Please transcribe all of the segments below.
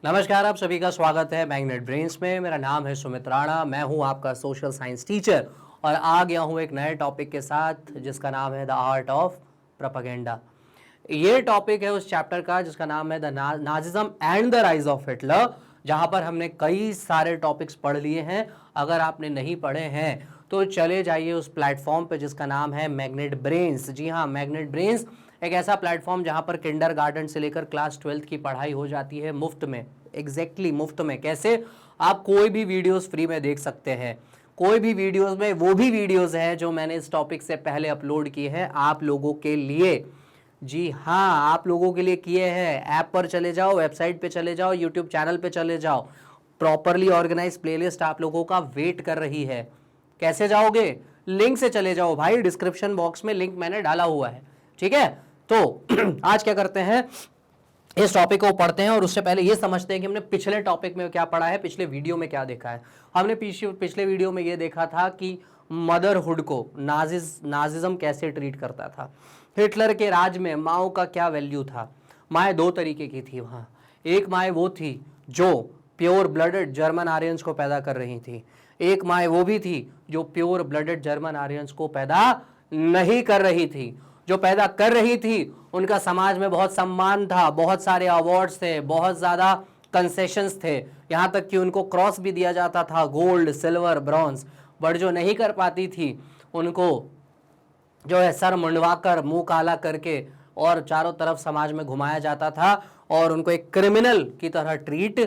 नमस्कार, आप सभी का स्वागत है मैग्नेट ब्रेन्स में। मेरा नाम है सुमित राणा, मैं हूं आपका सोशल साइंस टीचर और आ गया हूं एक नए टॉपिक के साथ जिसका नाम है द आर्ट ऑफ प्रोपेगेंडा। ये टॉपिक है उस चैप्टर का जिसका नाम है the Nazism and the rise of Hitler, जहां पर हमने कई सारे टॉपिक्स पढ़ लिए हैं। अगर आपने नहीं पढ़े हैं तो चले जाइए उस प्लेटफॉर्म पे जिसका नाम है मैग्नेट ब्रेन्स। जी हाँ, मैग्नेट ब्रेन्स एक ऐसा प्लेटफॉर्म जहां पर किंडरगार्टन से लेकर क्लास 12th की पढ़ाई हो जाती है मुफ्त में। एग्जैक्टली मुफ्त में। कैसे? आप कोई भी वीडियोस फ्री में देख सकते हैं। कोई भी वीडियोस में वो भी वीडियोस हैं जो मैंने इस टॉपिक से पहले अपलोड किए हैं आप लोगों के लिए। जी हाँ, आप लोगों के लिए किए हैं। ऐप पर चले जाओ, वेबसाइट पे चले जाओ, यूट्यूब चैनल पे चले जाओ। प्रॉपरली ऑर्गेनाइज प्लेलिस्ट आप लोगों का वेट कर रही है। कैसे जाओगे? लिंक से चले जाओ भाई, डिस्क्रिप्शन बॉक्स में लिंक मैंने डाला हुआ है। ठीक है, तो आज क्या करते हैं, इस टॉपिक को पढ़ते हैं और उससे पहले ये समझते हैं कि हमने पिछले टॉपिक में क्या पढ़ा है, पिछले वीडियो में क्या देखा है। हमने पिछले वीडियो में ये देखा था कि मदरहुड को नाजिज्म कैसे ट्रीट करता था। हिटलर के राज में माओ का क्या वैल्यू था। माएँ दो तरीके की थी वहाँ। एक माएँ वो थी जो प्योर ब्लडेड जर्मन आर्यंस को पैदा कर रही थी। एक माएँ वो भी थी जो प्योर ब्लडेड जर्मन आर्यंस को पैदा नहीं कर रही थी। जो पैदा कर रही थी उनका समाज में बहुत सम्मान था, बहुत सारे अवार्ड्स थे, बहुत ज़्यादा कंसेशंस थे, यहाँ तक कि उनको क्रॉस भी दिया जाता था, गोल्ड, सिल्वर, ब्रॉन्ज। बट जो नहीं कर पाती थी उनको जो है सर मुंडवाकर, मुंह काला करके और चारों तरफ समाज में घुमाया जाता था और उनको एक क्रिमिनल की तरह ट्रीट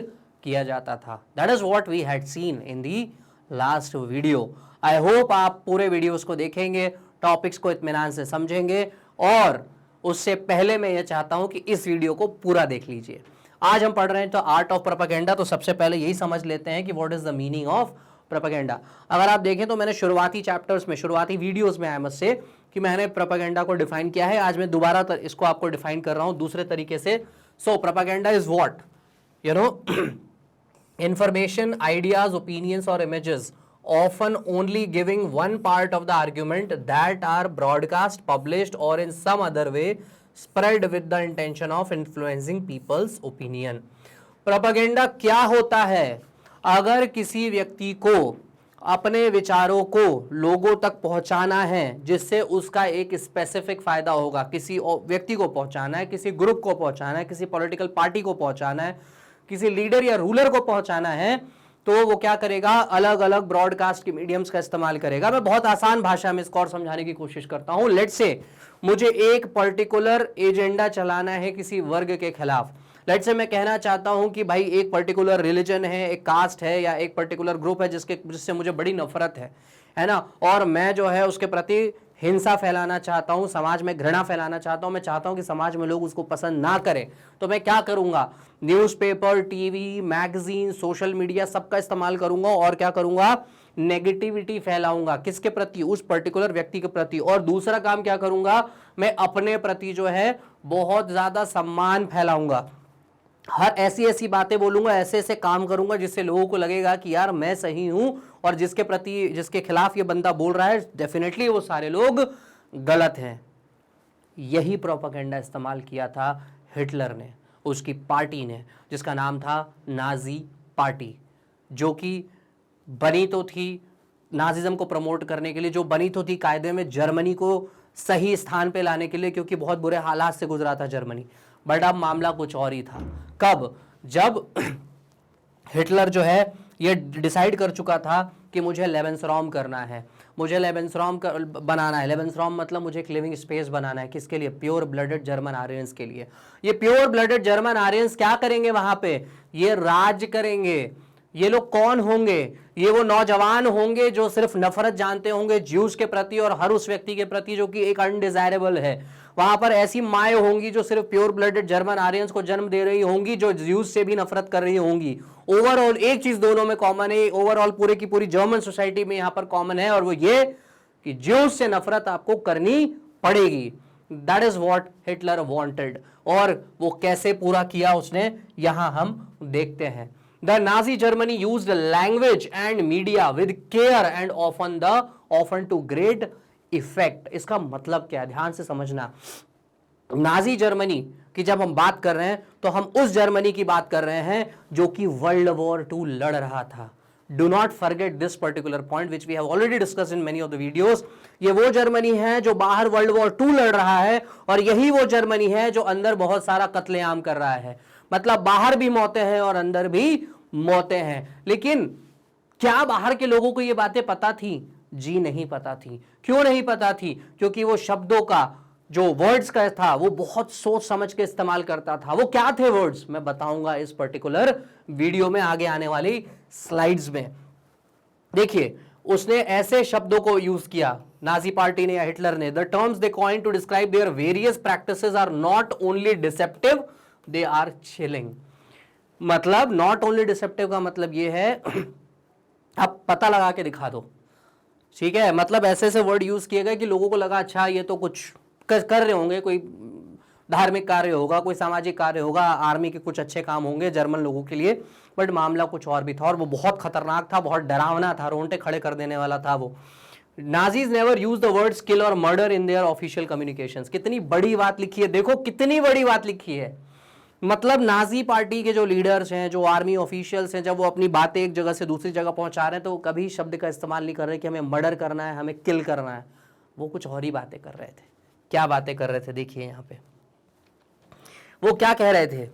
किया जाता था। That is what we had seen in the last video. I hope आप पूरे वीडियोस को देखेंगे, टॉपिक्स को इत्मीनान से समझेंगे और उससे पहले मैं ये चाहता हूं कि इस वीडियो को पूरा देख लीजिए। आज हम पढ़ रहे हैं तो आर्ट ऑफ प्रोपेगेंडा, तो सबसे पहले यही समझ लेते हैं कि what is the meaning of propaganda. अगर आप देखें तो मैंने शुरुआती चैप्टर्स में, शुरुआती वीडियोस में, आई मस्ट से, कि मैंने प्रोपेगेंडा को डिफाइन किया है। आज मैं दोबारा इसको आपको डिफाइन कर रहा हूं दूसरे तरीके से। So propaganda is what, you know, information, ideas, opinions or images often only giving one part of the argument that are broadcast, published or in some other way spread with the intention of influencing people's opinion. Propaganda क्या होता है? अगर किसी व्यक्ति को अपने विचारों को लोगों तक पहुंचाना है जिससे उसका एक स्पेसिफिक फायदा होगा, किसी व्यक्ति को पहुंचाना है, किसी ग्रुप को पहुंचाना है, किसी पॉलिटिकल पार्टी को पहुंचाना है, किसी लीडर या रूलर को पहुंचाना है, तो वो क्या करेगा? अलग अलग ब्रॉडकास्ट के मीडियम्स का इस्तेमाल करेगा। मैं बहुत आसान भाषा में इसको और समझाने की कोशिश करता हूं। लेट्स से मुझे एक पर्टिकुलर एजेंडा चलाना है किसी वर्ग के खिलाफ। लेट्स से मैं कहना चाहता हूं कि भाई एक पर्टिकुलर रिलीजन है, एक कास्ट है या एक पर्टिकुलर ग्रुप है जिससे मुझे बड़ी नफरत है ना, और मैं जो है उसके प्रति हिंसा फैलाना चाहता हूं, समाज में घृणा फैलाना चाहता हूं, मैं चाहता हूं कि समाज में लोग उसको पसंद ना करें। तो मैं क्या करूंगा? Newspaper, TV, magazine, social media सबका इस्तेमाल करूंगा और क्या करूंगा? नेगेटिविटी फैलाऊंगा। किसके प्रति? उस पर्टिकुलर व्यक्ति के प्रति। और दूसरा काम क्या करूंगा? मैं अपने प्रति जो है बहुत ज्यादा सम्मान फैलाऊंगा। हर ऐसी ऐसी बातें बोलूंगा, ऐसे ऐसे काम करूंगा जिससे लोगों को लगेगा कि यार मैं सही हूं और जिसके खिलाफ ये बंदा बोल रहा है डेफिनेटली वो सारे लोग गलत हैं। यही प्रोपेगेंडा इस्तेमाल किया था हिटलर ने, उसकी पार्टी ने, जिसका नाम था नाजी पार्टी, जो कि बनी तो थी नाजिज्म को प्रमोट करने के लिए, जो बनी तो थी कायदे में जर्मनी को सही स्थान पे लाने के लिए, क्योंकि बहुत बुरे हालात से गुजरा था जर्मनी। बट अब मामला कुछ और ही था। कब? जब हिटलर जो है ये डिसाइड कर चुका था कि मुझे लेबेंसरॉम करना है, मुझे लेबेंसरॉम बनाना है। लेबेंसरॉम मतलब मुझे एक लिविंग स्पेस बनाना है। किसके लिए? प्योर ब्लडेड जर्मन आर्यंस के लिए। ये प्योर ब्लडेड जर्मन आर्यंस क्या करेंगे वहां पे? ये राज करेंगे। ये लोग कौन होंगे? ये वो नौजवान होंगे जो सिर्फ नफरत जानते होंगे ज्यूज के प्रति और हर उस व्यक्ति के प्रति जो कि एक अनडिजायरेबल है। वहां पर ऐसी माएँ होंगी जो सिर्फ प्योर ब्लडेड जर्मन आर्यंस को जन्म दे रही होंगी, जो ज्यूज से भी नफरत कर रही होंगी। ओवरऑल एक चीज दोनों में कॉमन है, ओवरऑल पूरे की पूरी जर्मन सोसाइटी में यहां पर कॉमन है, और वो ये कि ज्यूज से नफरत आपको करनी पड़ेगी। That is what Hitler wanted. और वो कैसे पूरा किया उसने, यहां हम देखते हैं। The Nazi Germany used language and media with care and often to great effect. इसका मतलब क्या है? ध्यान से समझना। नाजी जर्मनी की जब हम बात कर रहे हैं तो हम उस जर्मनी की बात कर रहे हैं जो कि वर्ल्ड वॉर 2 लड़ रहा था। Do not forget this particular point which we have already discuss in many of the videos. ये वो जर्मनी है जो बाहर वर्ल्ड वॉर 2 लड़ रहा है, और यही वो जर्मनी है जो अंदर बहुत सारा कत्लेआम कर रहा है। मतलब बाहर भी मौतें हैं और अंदर भी मौतें हैं। लेकिन क्या बाहर के लोगों को ये बातें पता थी? जी नहीं पता थी। क्यों नहीं पता थी? क्योंकि वो शब्दों का जो वर्ड्स का था वो बहुत सोच समझ के इस्तेमाल करता था। वो क्या थे वर्ड्स, मैं बताऊंगा इस पर्टिकुलर वीडियो में आगे आने वाली स्लाइड्स में। देखिए, उसने ऐसे शब्दों को यूज किया, नाजी पार्टी ने या हिटलर ने, the terms they coin to describe their various practices are not only deceptive, they are chilling. मतलब नॉट ओनली डिसेप्टिव का मतलब ये है आप पता लगा के दिखा दो, ठीक है। मतलब ऐसे ऐसे वर्ड यूज किए गए कि लोगों को लगा अच्छा ये तो कुछ कर रहे होंगे, कोई धार्मिक कार्य होगा, कोई सामाजिक कार्य होगा, आर्मी के कुछ अच्छे काम होंगे जर्मन लोगों के लिए, बट मामला कुछ और भी था, और वो बहुत खतरनाक था, बहुत डरावना था, रोंगटे खड़े कर देने वाला था वो। Nazis never use the words kill or murder in their official communications. कितनी बड़ी बात लिखी है, देखो कितनी बड़ी बात लिखी है। मतलब नाजी पार्टी के जो लीडर्स हैं, जो आर्मी ऑफिशियल्स हैं, जब वो अपनी बातें एक जगह से दूसरी जगह पहुंचा रहे हैं तो वो कभी शब्द का इस्तेमाल नहीं कर रहे कि हमें मर्डर करना है, हमें किल करना है। वो कुछ और ही बातें कर रहे थे। क्या बातें कर रहे थे देखिए यहाँ पे। वो क्या कह रहे थे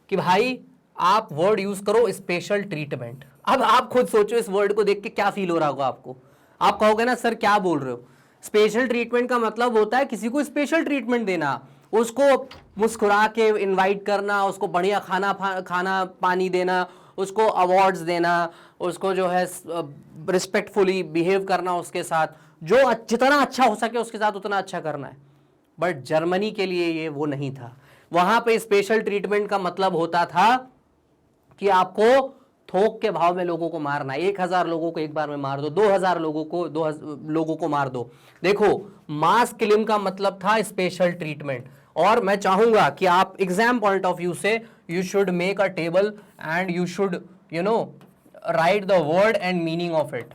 कि भाई आप वर्ड यूज करो स्पेशल ट्रीटमेंट। अब आप खुद सोचो इस वर्ड को देख के क्या फील हो रहा होगा आपको। आप कहोगे ना सर क्या बोल रहे हो, स्पेशल ट्रीटमेंट का मतलब होता है किसी को स्पेशल ट्रीटमेंट देना, उसको मुस्कुरा के इनवाइट करना, उसको बढ़िया खाना पानी देना, उसको अवार्ड्स देना, उसको जो है रिस्पेक्टफुली बिहेव करना उसके साथ, जो जितना अच्छा हो सके उसके साथ उतना अच्छा करना है। बट जर्मनी के लिए ये वो नहीं था। वहां पे स्पेशल ट्रीटमेंट का मतलब होता था कि आपको थोक के भाव में लोगों को मारना, 1000 लोगों को एक बार में मार दो, 2000 लोगों को मार दो। देखो, मास किलिंग का मतलब था स्पेशल ट्रीटमेंट। और मैं चाहूंगा कि आप एग्जाम पॉइंट ऑफ व्यू से you should make a table and you should write the word and meaning of it.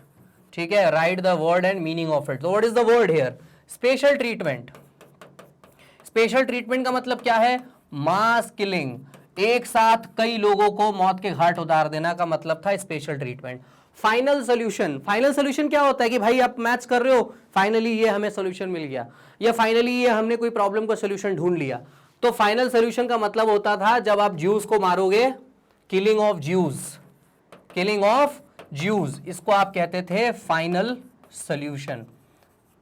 ठीक है, right the word and meaning of it. What is the word here? Special treatment. Special treatment का मतलब क्या है? Mass killing, एक साथ कई लोगों को मौत के घाट उतार देना का मतलब था special treatment. Final solution, final solution क्या होता है कि भाई आप मैथ्स कर रहे हो, फाइनली ये हमें सोल्यूशन मिल गया, या फाइनली ये हमने कोई प्रॉब्लम का सोल्यूशन ढूंढ लिया। तो फाइनल सोल्यूशन का मतलब होता था जब आप ज्यूज को मारोगे, killing of Jews, killing of Jews, इसको आप कहते थे final solution.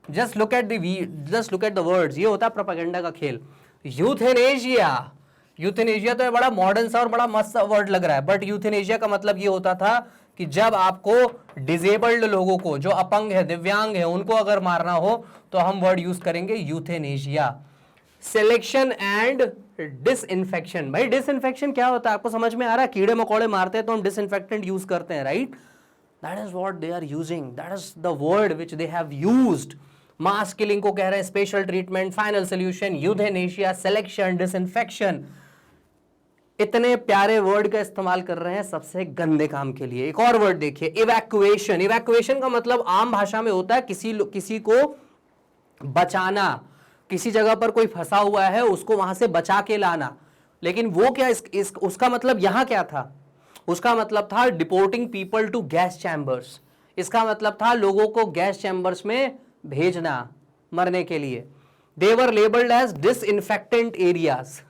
Just look at the words. ये होता है प्रोपेगेंडा का खेल। यूथेनेशिया, यूथेनेशिया तो बड़ा मॉडर्न सा और बड़ा मस्त सा वर्ड लग रहा है, बट यूथेनेशिया का मतलब ये होता था कि जब आपको डिसेबल्ड लोगों को, जो अपंग है, दिव्यांग है, उनको अगर मारना हो तो हम वर्ड यूज करेंगे यूथेनेशिया। Selection and disinfection. भाई डिसइंफेक्शन क्या होता है आपको समझ में आ रहा है? कीड़े मकोड़े मारते हैं तो हम डिसइंफेक्टेंट यूज करते हैं, right? That is what they are using, that is the word which they have used. Mass killing को कह रहे हैं special treatment, final solution, euthanasia, selection, disinfection. इतने प्यारे वर्ड का इस्तेमाल कर रहे हैं सबसे गंदे काम के लिए। एक और वर्ड देखिए, इवैक्यूएशन। इवैक्यूएशन का मतलब आम भाषा में होता है किसी को बचाना, किसी जगह पर कोई फंसा हुआ है उसको वहां से बचा के लाना। लेकिन वो क्या उसका मतलब यहां क्या था? उसका मतलब था deporting people to gas chambers. इसका मतलब था लोगों को गैस चैम्बर्स में भेजना मरने के लिए। They were labelled as disinfectant areas.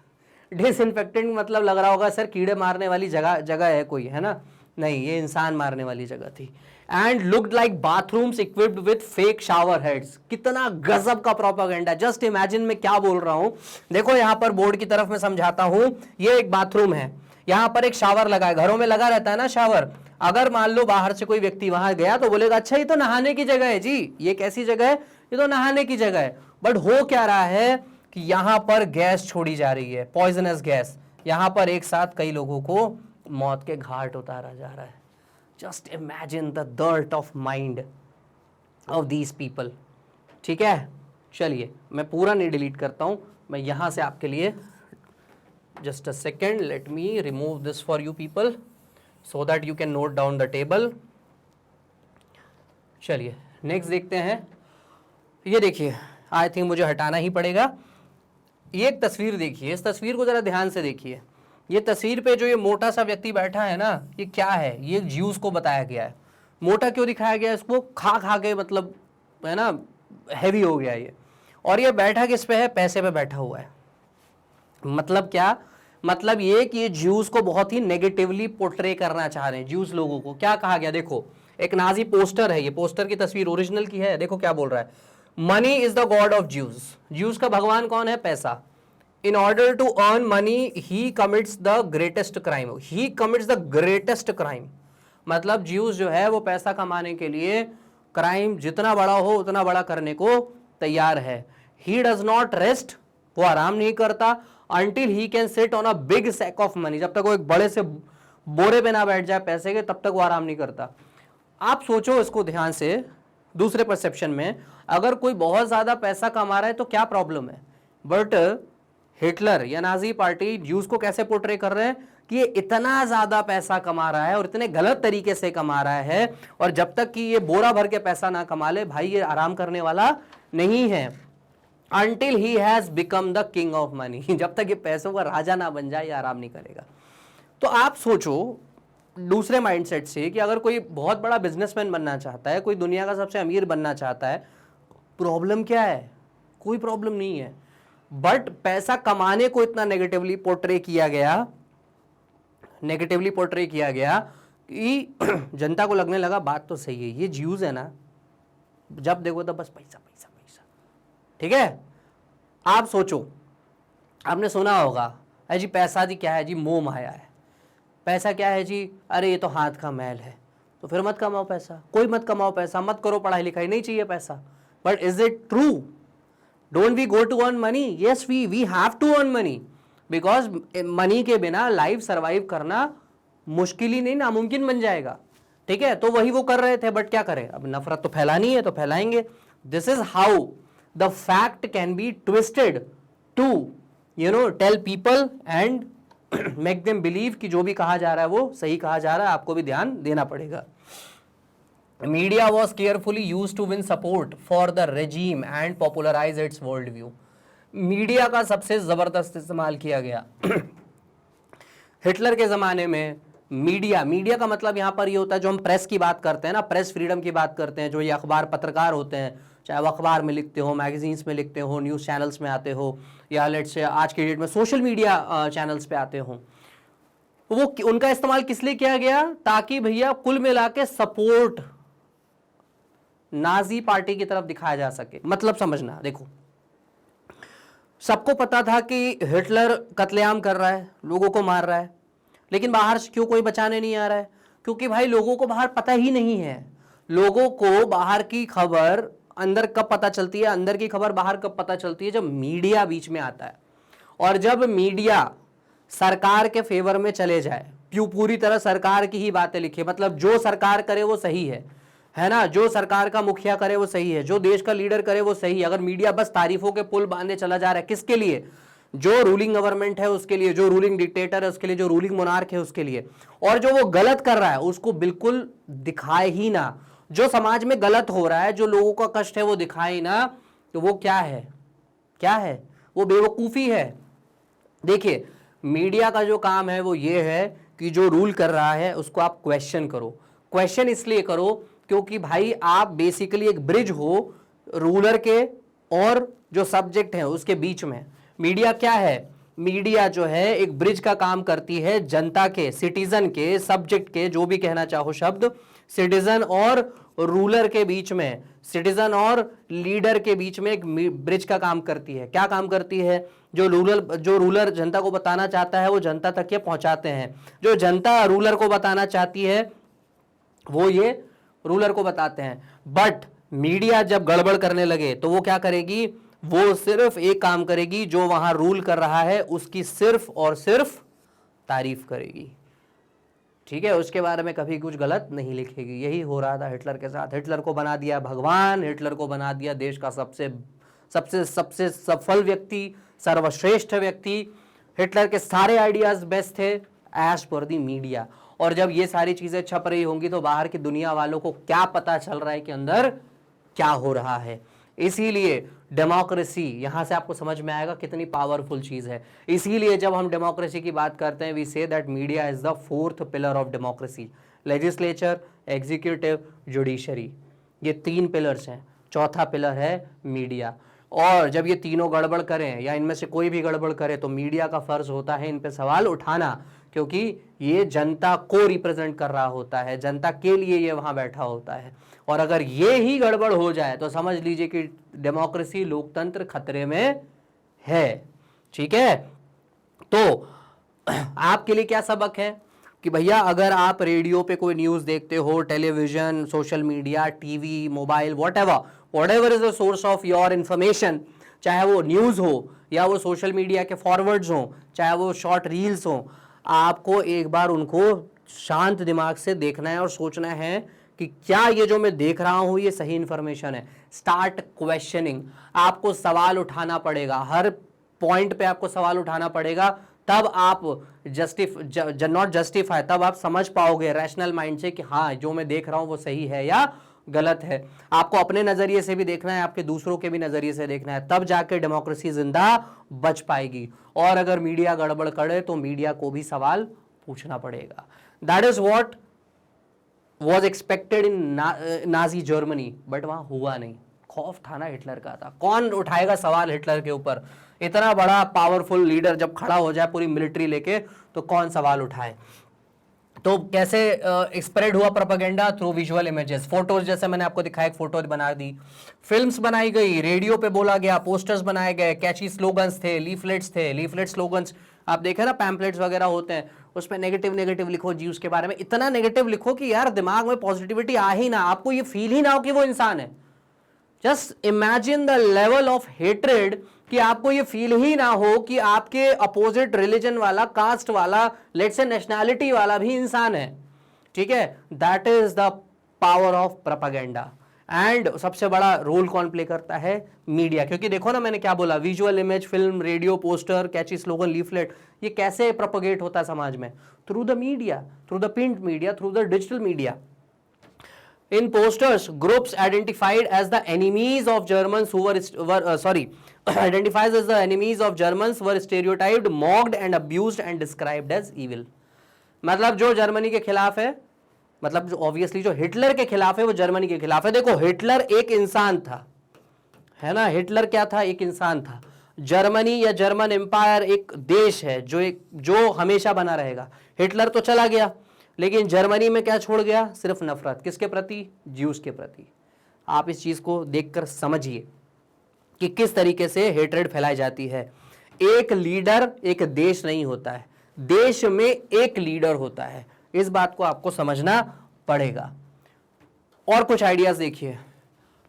Disinfectant मतलब लग रहा होगा सर कीड़े मारने वाली जगह है कोई, है ना? नहीं, ये इंसान मारने वाली जगह थी। And looked like bathrooms equipped with fake shower heads. कितना गजब का प्रोपेगेंडा! जस्ट इमेजिन मैं क्या बोल रहा हूं। देखो यहां पर बोर्ड की तरफ मैं समझाता हूं। ये एक बाथरूम है, यहां पर एक शावर लगा है, घरों में लगा रहता है ना शावर। अगर मान लो बाहर से कोई व्यक्ति वहां गया तो बोलेगा अच्छा ये तो नहाने की जगह है जी, ये कैसी जगह है? ये तो नहाने की जगह है। बट हो क्या रहा है कि यहां पर गैस छोड़ी जा रही है, पॉइजनस गैस। यहां पर एक साथ कई लोगों को मौत के घाट उतारा जा रहा है। Just imagine the dirt of mind of these people. ठीक है, चलिए मैं पूरा नहीं डिलीट करता हूं, मैं यहां से आपके लिए just a second, let me remove this for you people so that you can note down the table. चलिए नेक्स्ट देखते हैं। ये देखिए, आई थिंक मुझे हटाना ही पड़ेगा। ये एक तस्वीर देखिए, इस तस्वीर को जरा ध्यान से देखिए। ये तस्वीर पे जो ये मोटा सा व्यक्ति बैठा है ना, ये क्या है? ये ज्यूस को बताया गया है। मोटा क्यों दिखाया गया है इसको? खा खा के मतलब है ना हैवी हो गया ये। और ये बैठा किस पे है? पैसे पे बैठा हुआ है। मतलब क्या? मतलब ये कि ये ज्यूस को बहुत ही नेगेटिवली पोर्ट्रे करना चाह रहे हैं। ज्यूस लोगों को क्या कहा गया? देखो एक नाजी पोस्टर है, ये पोस्टर की तस्वीर ओरिजिनल की है। देखो क्या बोल रहा है, money is the god of Jews. Jews का भगवान कौन है? पैसा। In order to earn money he commits the greatest crime. He commits the greatest crime, मतलब ज्यूस जो है वो पैसा कमाने के लिए क्राइम जितना बड़ा हो उतना बड़ा करने को तैयार है। ही डज नॉट रेस्ट, वो आराम नहीं करता, until he can sit on a big sack of money, जब तक वो एक बड़े से बोरे पे ना बैठ जाए पैसे के, तब तक वो आराम नहीं करता। आप सोचो इसको ध्यान से, दूसरे परसेप्शन में, अगर कोई बहुत ज्यादा पैसा कमा रहा है तो क्या प्रॉब्लम है? बट हिटलर या नाजी पार्टी ज्यूस को कैसे पोर्ट्रे कर रहे हैं कि ये इतना ज्यादा पैसा कमा रहा है और इतने गलत तरीके से कमा रहा है, और जब तक कि ये बोरा भर के पैसा ना कमा ले भाई ये आराम करने वाला नहीं है। Until he has become the king of money, जब तक ये पैसों का राजा ना बन जाए ये आराम नहीं करेगा। तो आप सोचो दूसरे माइंडसेट से कि अगर कोई बहुत बड़ा बिजनेसमैन बनना चाहता है, कोई दुनिया का सबसे अमीर बनना चाहता है, प्रॉब्लम क्या है? कोई प्रॉब्लम नहीं है। बट पैसा कमाने को इतना नेगेटिवली पोर्ट्रे किया गया, नेगेटिवली पोर्ट्रे किया गया कि जनता को लगने लगा बात तो सही है, ये ज्यूस है ना, जब देखो तो बस पैसा पैसा पैसा। ठीक है, आप सोचो, आपने सुना होगा अरे जी पैसा जी क्या है जी? मोह माया है। पैसा क्या है जी? अरे ये तो हाथ का मैल है। तो फिर मत कमाओ पैसा, कोई मत कमाओ पैसा, मत करो पढ़ाई लिखाई, नहीं चाहिए पैसा। But is it true? Don't we go to earn money? Yes we have to earn money, because money के बिना लाइफ सर्वाइव करना मुश्किल ही नहीं, नामुमकिन बन जाएगा। ठीक है, तो वही वो कर रहे थे। बट क्या करें, अब नफरत तो फैलानी है तो फैलाएंगे। This is how the fact can be twisted to tell people and make them believe कि जो भी कहा जा रहा है वो सही कहा जा रहा है। आपको भी ध्यान देना पड़ेगा। Media was carefully use to win support for the regime and popularize its world view. Media का सबसे जबरदस्त इस्तेमाल किया गया हिटलर के जमाने में। मीडिया का मतलब यहाँ पर ये होता है, जो हम प्रेस की बात करते हैं ना, प्रेस फ्रीडम की बात करते हैं, जो ये अखबार पत्रकार होते हैं, चाहे वो अखबार में लिखते हो, मैगजीन्स में लिखते हो, न्यूज़ चैनल्स में आते हो, या लेट से आज की डेट में सोशल मीडिया चैनल्स पे आते हो, वो उनका इस्तेमाल किस लिए किया गया? ताकि भैया कुल मिला के सपोर्ट नाजी पार्टी की तरफ दिखाया जा सके। मतलब समझना, देखो सबको पता था कि हिटलर कत्लेआम कर रहा है, लोगों को मार रहा है, लेकिन बाहर से क्यों कोई बचाने नहीं आ रहा है? क्योंकि भाई लोगों को बाहर पता ही नहीं है। लोगों को बाहर की खबर अंदर कब पता चलती है, अंदर की खबर बाहर कब पता चलती है? जब मीडिया बीच में आता है। और जब मीडिया सरकार के फेवर में चले जाए, पूरी तरह सरकार की ही बातें लिखे, मतलब जो सरकार करे वो सही है ना, जो सरकार का मुखिया करे वो सही है, जो देश का लीडर करे वो सही है। अगर मीडिया बस तारीफों के पुल बांधे चला जा रहा है, किसके लिए? जो रूलिंग गवर्नमेंट है उसके लिए, जो रूलिंग डिक्टेटर है उसके लिए, जो रूलिंग मोनार्क है उसके लिए। और जो वो गलत कर रहा है उसको बिल्कुल दिखाए ही ना। जो समाज में गलत हो रहा है, जो लोगों का कष्ट है वो दिखाए ही ना, तो वो क्या है? क्या है? वो बेवकूफ़ी है। देखिए मीडिया का जो काम है वो ये है कि जो रूल कर रहा है उसको आप क्वेश्चन करो। क्वेश्चन इसलिए करो क्योंकि भाई आप बेसिकली एक ब्रिज हो रूलर के और जो सब्जेक्ट है उसके बीच में। मीडिया क्या है? मीडिया जो है एक ब्रिज का काम करती है जनता के, सिटीजन के, सब्जेक्ट के, जो भी कहना चाहो शब्द, सिटीजन और रूलर के बीच में, सिटीजन और लीडर के बीच में एक ब्रिज का काम करती है। क्या काम करती है? जो रूलर जनता को बताना चाहता है वो जनता तक ये पहुंचाते हैं, जो जनता रूलर को बताना चाहती है वो ये रूलर को बताते हैं। बट मीडिया जब गड़बड़ करने लगे तो वो क्या करेगी? वो सिर्फ एक काम करेगी, जो वहां रूल कर रहा है उसकी सिर्फ और सिर्फ तारीफ करेगी। ठीक है, उसके बारे में कभी कुछ गलत नहीं लिखेगी। यही हो रहा था हिटलर के साथ। हिटलर को बना दिया भगवान, हिटलर को बना दिया देश का सबसे सबसे सबसे सफल व्यक्ति, सर्वश्रेष्ठ व्यक्ति। हिटलर के सारे आइडियाज बेस्ट थे एज पर दी मीडिया। और जब ये सारी चीजें छप रही होंगी तो बाहर की दुनिया वालों को क्या पता चल रहा है कि अंदर क्या हो रहा है। इसीलिए डेमोक्रेसी, यहां से आपको समझ में आएगा कितनी पावरफुल चीज है। इसीलिए जब हम डेमोक्रेसी की बात करते हैं, we say that media is the fourth pillar of democracy. Legislature, executive, judiciary, ये 3 पिलर्स हैं। चौथा पिलर है मीडिया। और जब ये तीनों गड़बड़ करें या इनमें से कोई भी गड़बड़ करे तो मीडिया का फर्ज होता है इन पे सवाल उठाना, क्योंकि ये जनता को रिप्रेजेंट कर रहा होता है, जनता के लिए ये वहां बैठा होता है। और अगर ये ही गड़बड़ हो जाए तो समझ लीजिए कि डेमोक्रेसी, लोकतंत्र खतरे में है। ठीक है, तो आपके लिए क्या सबक है कि भैया अगर आप रेडियो पे कोई न्यूज़ देखते हो, television, social media, TV, mobile, whatever is the source of your information, चाहे वो न्यूज़ हो या वो सोशल मीडिया के फॉरवर्ड्स हो, चाहे वो शॉर्ट रील्स हो, आपको एक बार उनको शांत दिमाग से देखना है और सोचना है कि क्या ये जो मैं देख रहा हूं ये सही इंफॉर्मेशन है। स्टार्ट क्वेश्चनिंग, आपको सवाल उठाना पड़ेगा, हर पॉइंट पे आपको सवाल उठाना पड़ेगा, तब आप नॉट जस्टिफाई, तब आप समझ पाओगे रैशनल माइंड से कि हाँ जो मैं देख रहा हूं वो सही है या गलत है। आपको अपने नजरिए से भी देखना है, आपके दूसरों के भी नजरिए से देखना है, तब जाके डेमोक्रेसी जिंदा बच पाएगी। और अगर मीडिया गड़बड़ करे तो मीडिया को भी सवाल पूछना पड़ेगा। That is what was expected in Nazi Germany, but वहां हुआ नहीं। खौफ था ना हिटलर का, था कौन उठाएगा सवाल हिटलर के ऊपर। इतना बड़ा पावरफुल लीडर जब खड़ा हो जाए पूरी मिलिट्री लेके तो कौन सवाल उठाए। तो कैसे स्प्रेड हुआ propaganda? Through visual images, photos, जैसे मैंने आपको दिखाया, एक फोटो बना दी, फिल्म्स बनाई गई, रेडियो पे बोला गया, पोस्टर्स बनाए गए, कैची स्लोगन्स थे, लीफलेट स्लोगन्स आप देखे ना, पैम्पलेट्स वगैरह होते हैं, उसमें नेगेटिव लिखो जी उसके बारे में, इतना नेगेटिव लिखो कि यार दिमाग में पॉजिटिविटी आ ही ना, आपको ये फील ही ना हो कि वो इंसान है। Just imagine the level of hatred, कि आपको ये फील ही ना हो कि आपके अपोजिट रिलीजन वाला, कास्ट वाला, लेट्स से नेशनैलिटी वाला भी इंसान है। ठीक है, that is the power of propaganda. And सबसे बड़ा रोल कौन प्ले करता है? मीडिया। क्योंकि देखो ना मैंने क्या बोला, visual image, film, radio, poster, catchy slogan, leaflet, ये कैसे प्रोपेगेट होता है समाज में? Through the media, through the print media, through the digital media. In posters, groups identified as the enemies of Germans who identifies as the enemies of Germans were stereotyped, mocked and abused and described as evil. मतलब जो Germany के खिलाफ है, मतलब जो obviously जो Hitler के खिलाफ है वो जर्मनी के खिलाफ है। देखो हिटलर एक इंसान था, है ना, हिटलर क्या था? एक इंसान था। जर्मनी या जर्मन एम्पायर एक देश है जो हमेशा बना रहेगा। हिटलर तो चला गया, लेकिन जर्मनी में क्या छोड़ गया? सिर्फ नफरत। किसके प्रति? ज्यूस के प्रति। आप इस चीज को देखकर समझिए कि किस तरीके से हेट्रेड फैलाई जाती है। एक लीडर एक देश नहीं होता है, देश में एक लीडर होता है। इस बात को आपको समझना पड़ेगा। और कुछ आइडियाज देखिए।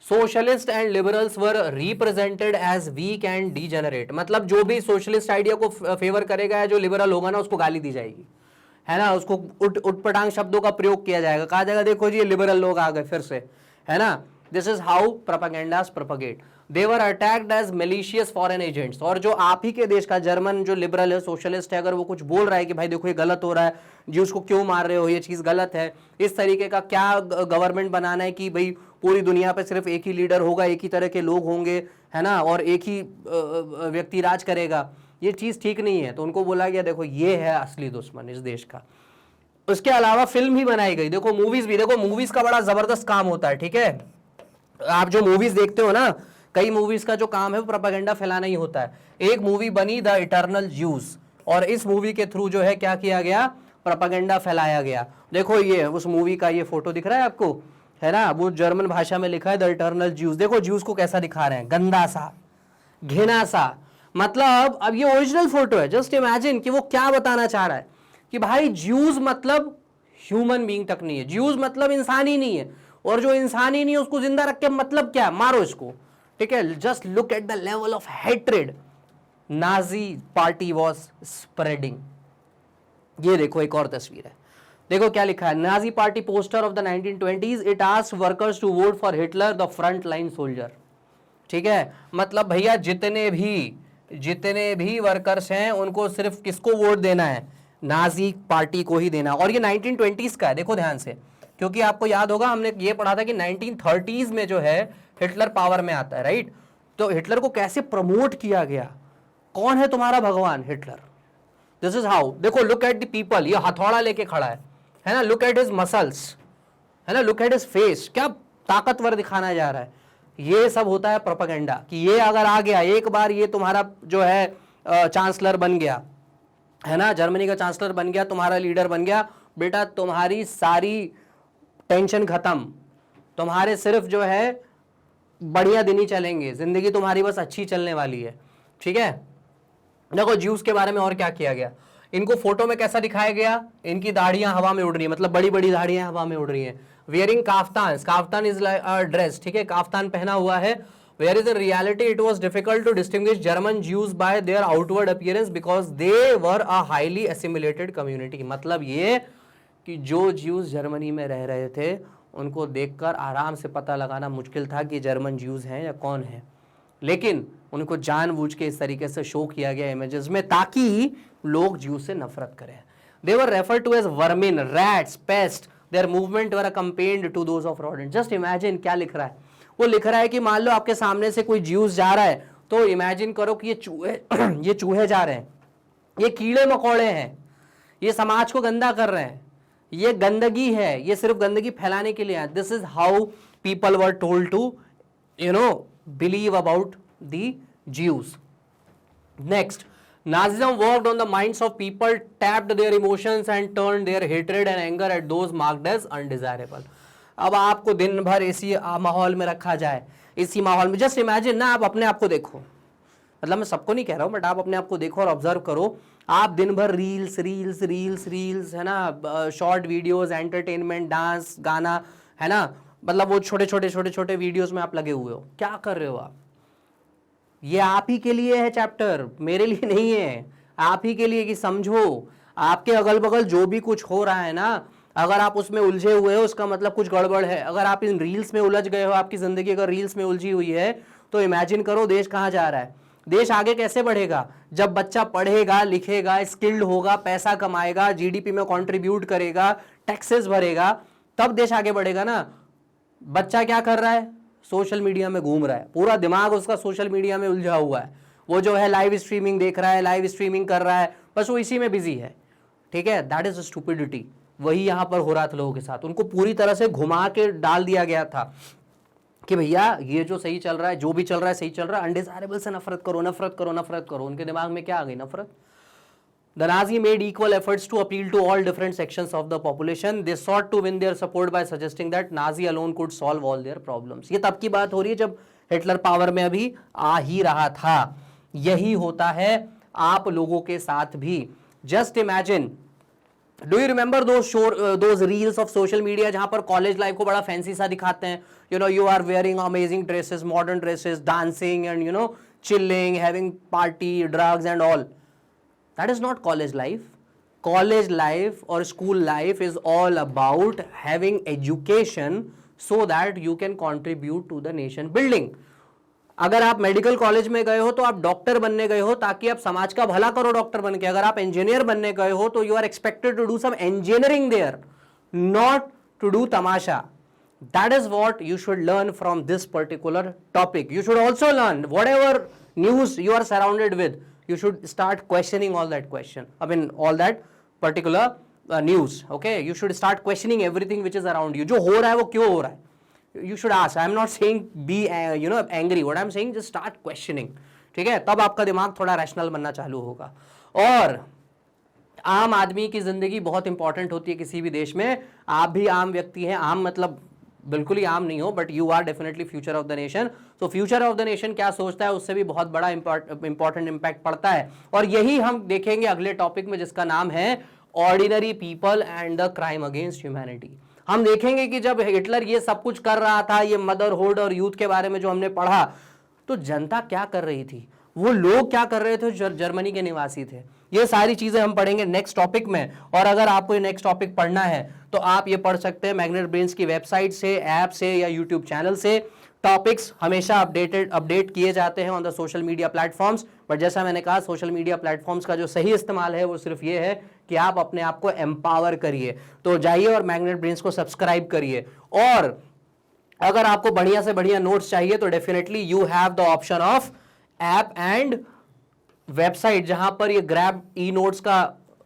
Socialist and liberals were represented as weak and degenerate, मतलब जो भी सोशलिस्ट आइडिया को फेवर करेगा या जो लिबरल होगा ना उसको गाली दी जाएगी, है ना, उसको उटपटांग शब्दों का प्रयोग किया जाएगा, कहा जाएगा देखो जी ये लिबरल लोग आ गए फिर से, है ना। This is how propagandas propagate. They were attacked as malicious foreign agents. और जो आप ही के देश का जर्मन जो लिबरल है, सोशलिस्ट है, अगर वो कुछ बोल रहा है कि भाई देखो ये गलत हो रहा है जी, उसको क्यों मार रहे हो, ये चीज गलत है, इस तरीके का क्या गवर्नमेंट बनाना है कि भाई पूरी दुनिया पे सिर्फ एक ही लीडर होगा, एक ही तरह के लोग होंगे, है ना, और एक ही व्यक्ति राज करेगा, ये चीज ठीक नहीं है। तो उनको बोला गया देखो ये है असली दुश्मन इस देश का। उसके अलावा फिल्म भी बनाई गई, देखो मूवीज भी, देखो मूवीज का बड़ा जबरदस्त काम होता है। ठीक है, आप जो मूवीज देखते हो ना, कई मूवीज का जो काम है वो प्रोपेगेंडा फैलाना ही होता है। एक मूवी बनी द इटर्नल ज्यूज, और इस मूवी के थ्रू जो है क्या किया गया? प्रोपेगेंडा फैलाया गया। देखो ये उस मूवी का ये फोटो दिख रहा है आपको, है ना, वो जर्मन भाषा में लिखा है द इटर्नल ज्यूज। देखो ज्यूज को कैसा दिखा रहे हैं, गंदा सा, घिना सा। मतलब अब ये ओरिजिनल फोटो है, जस्ट इमेजिन कि वो क्या बताना चाह रहा है कि भाई ज्यूज मतलब ह्यूमन बीइंग तक नहीं है, ज्यूज मतलब इंसान ही नहीं है, और जो इंसान ही नहीं है उसको जिंदा रख के मतलब क्या? मारो इसको। ठीक है, just look at the level of hatred Nazi party was spreading. ये देखो एक और तस्वीर है, देखो क्या लिखा है, Nazi party poster of the 1920s, it asked workers to vote for Hitler the front line soldier. ठीक है, मतलब भैया जितने भी वर्कर्स हैं उनको सिर्फ किसको वोट देना है? नाजी पार्टी को ही देना। और ये 1920s का है, देखो ध्यान से, क्योंकि आपको याद होगा हमने ये पढ़ा था कि 1930s में जो है हिटलर पावर में आता है, राइट। तो हिटलर को कैसे प्रमोट किया गया, कौन है तुम्हारा भगवान? हिटलर। दिस इज हाउ, देखो लुक एट द पीपल, ये हथौड़ा लेके खड़ा है ना, लुक एट हिज मसल्स, है ना, लुक एट हिज फेस, क्या ताकतवर दिखाना जा रहा है। ये सब होता है प्रोपेगेंडा, कि ये अगर आ गया एक बार, ये तुम्हारा जो है चांसलर बन गया, है ना, जर्मनी का चांसलर बन गया, तुम्हारा लीडर बन गया, बेटा तुम्हारी सारी टेंशन खत्म, तुम्हारे सिर्फ जो है बढ़िया दिन ही चलेंगे, जिंदगी तुम्हारी बस अच्छी चलने वाली है। ठीक है, देखो ज्यूस के बारे में और क्या किया गया, इनको फोटो में कैसा दिखाया गया, इनकी दाढ़ियां हवा में उड़ रही है, मतलब बड़ी बड़ी दाढ़ियां हवा में उड़ रही हैं, wearing kaftan, kaftan is like dress, ठीक है, काफ्तान पहना हुआ है। Where is in reality it was difficult to distinguish German Jews by their outward appearance because they were a highly assimilated community। मतलब ये कि जो ज्यूज जर्मनी में रह रहे थे उनको देखकर आराम से पता लगाना मुश्किल था कि जर्मन ज्यूज हैं या कौन है, लेकिन उनको जानबूझ के इस तरीके से शो किया गया इमेजेस में ताकि लोग ज्यूज से नफरत करें। They were referred to as vermin, rats, pest. Their movement were accompanied to those of rodent। Just imagine क्या लिख रहा है, वो लिख रहा है कि मान लो आपके सामने से कोई ज्यूस जा रहा है, तो इमेजिन करो कि ये चूहे जा रहे हैं, ये कीड़े मकोड़े हैं, ये समाज को गंदा कर रहे हैं, ये गंदगी है, ये सिर्फ गंदगी फैलाने के लिए है। This is how people were told to believe about the Jews. Next, Nazism worked on the minds of people, tapped their emotions and turned their hatred and anger at those marked as undesirable। अब आपको दिन भर इसी माहौल में रखा जाए, इसी माहौल में, जस्ट इमेजिन ना, आप अपने आप को देखो, मतलब मैं सबको नहीं कह रहा हूं, बट आप अपने आप को देखो और ऑब्जर्व करो। आप दिन भर रील्स रील्स रील्स रील्स, है ना, शॉर्ट वीडियोस, एंटरटेनमेंट, डांस, गाना, है ना, मतलब वो छोटे छोटे वीडियोस में आप लगे हुए हो, क्या कर रहे हो आप? ये आप ही के लिए है चैप्टर, मेरे लिए नहीं है, आप ही के लिए, कि समझो आपके अगल बगल जो भी कुछ हो रहा है ना, अगर आप उसमें उलझे हुए हो उसका मतलब कुछ गड़बड़ है। अगर आप इन रील्स में उलझ गए हो, आपकी जिंदगी अगर रील्स में उलझी हुई है, तो इमेजिन करो देश कहाँ जा रहा है। देश आगे कैसे बढ़ेगा? जब बच्चा पढ़ेगा, लिखेगा, स्किल्ड होगा, पैसा कमाएगा, जीडीपी में कंट्रीब्यूट करेगा, टैक्सेस भरेगा, तब देश आगे बढ़ेगा ना। बच्चा क्या कर रहा है? सोशल मीडिया में घूम रहा है, पूरा दिमाग उसका सोशल मीडिया में उलझा हुआ है, वो जो है लाइव स्ट्रीमिंग देख रहा है, लाइव स्ट्रीमिंग कर रहा है, बस वो इसी में बिजी है। ठीक है, दैट इज स्टूपिडिटी। वही यहां पर हो रहा था लोगों के साथ, उनको पूरी तरह से घुमा के डाल दिया गया था कि भैया ये जो सही चल रहा है, जो भी चल रहा है सही चल रहा है, अनडिजायरेबल से नफरत करो, नफरत करो, नफरत करो। उनके दिमाग में क्या आ गई? नफरत। The Nazi made equal efforts to appeal to all different sections of the population. They sought to win their support by suggesting that Nazi alone could solve all their problems। ये तब की बात हो रही है जब हिटलर पावर में अभी आ ही रहा था। यही होता है आप लोगों के साथ भी। Just imagine, do you remember those reels of social media जहां पर कॉलेज लाइफ को बड़ा फैंसी सा दिखाते हैं? You are wearing amazing dresses, modern dresses, dancing and chilling, having party, drugs and all. That is not college life. College life or school life is all about having education so that you can contribute to the nation building. अगर आप medical college में गए हो तो आप doctor बनने गए हो ताकि आप समाज का भला करो डॉक्टर बन के। अगर आप इंजीनियर बनने गए हो तो you are expected to do some engineering there, not to do तमाशा। That is what you should learn from this particular topic. You should also learn whatever news you are surrounded with. You should start questioning all that all that particular news. Okay, you should start questioning everything which is around you. जो हो रहा है वो क्यों हो रहा है? You should ask. I am not saying be angry. What I am saying, just start questioning. ठीक है, तब आपका दिमाग थोड़ा रैशनल बनना चालू होगा। और आम आदमी की जिंदगी बहुत इंपॉर्टेंट होती है किसी भी देश में। आप भी आम व्यक्ति हैं, आम मतलब बिल्कुल ही आम नहीं हो, but you are definitely future of the nation. तो फ्यूचर ऑफ द नेशन क्या सोचता है, उससे भी बहुत बड़ा इंपॉर्टेंट इंपैक्ट पड़ता है। और यही हम देखेंगे अगले टॉपिक में, जिसका नाम है ordinary people and the crime against humanity. हम देखेंगे कि जब हिटलर ये सब कुछ कर रहा था, ये मदरहुड और यूथ के बारे में जो हमने पढ़ा, तो जनता क्या कर रही थी, वो लोग क्या कर रहे थे जो जर्मनी के निवासी थे। ये सारी चीजें हम पढ़ेंगे नेक्स्ट टॉपिक में। और अगर आपको ये नेक्स्ट टॉपिक पढ़ना है तो आप ये पढ़ सकते हैं मैग्नेट ब्रेन्स की वेबसाइट से, ऐप से या यूट्यूब चैनल से। टॉपिक्स हमेशा अपडेट किए जाते हैं on the social media platforms. But जैसा मैंने कहा, सोशल मीडिया प्लेटफॉर्म्स का जो सही इस्तेमाल है वो सिर्फ ये है कि आप अपने आप को एम्पावर करिए। तो जाइए और मैग्नेट ब्रेन्स को सब्सक्राइब करिए। और अगर आपको बढ़िया से बढ़िया नोट्स चाहिए तो definitely you have the option of app and website, जहां पर ये ग्रैब ई नोट्स का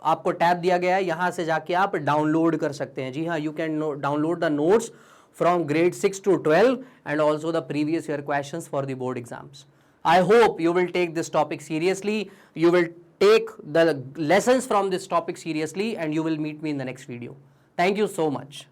आपको टैब दिया गया है, यहां से जाके आप डाउनलोड कर सकते हैं। जी हाँ, you can download the notes from grade 6 to 12 and also the previous year questions for the board exams. I hope you will take this topic seriously, you will take the lessons from this topic seriously, and you will meet me in the next video. Thank you so much.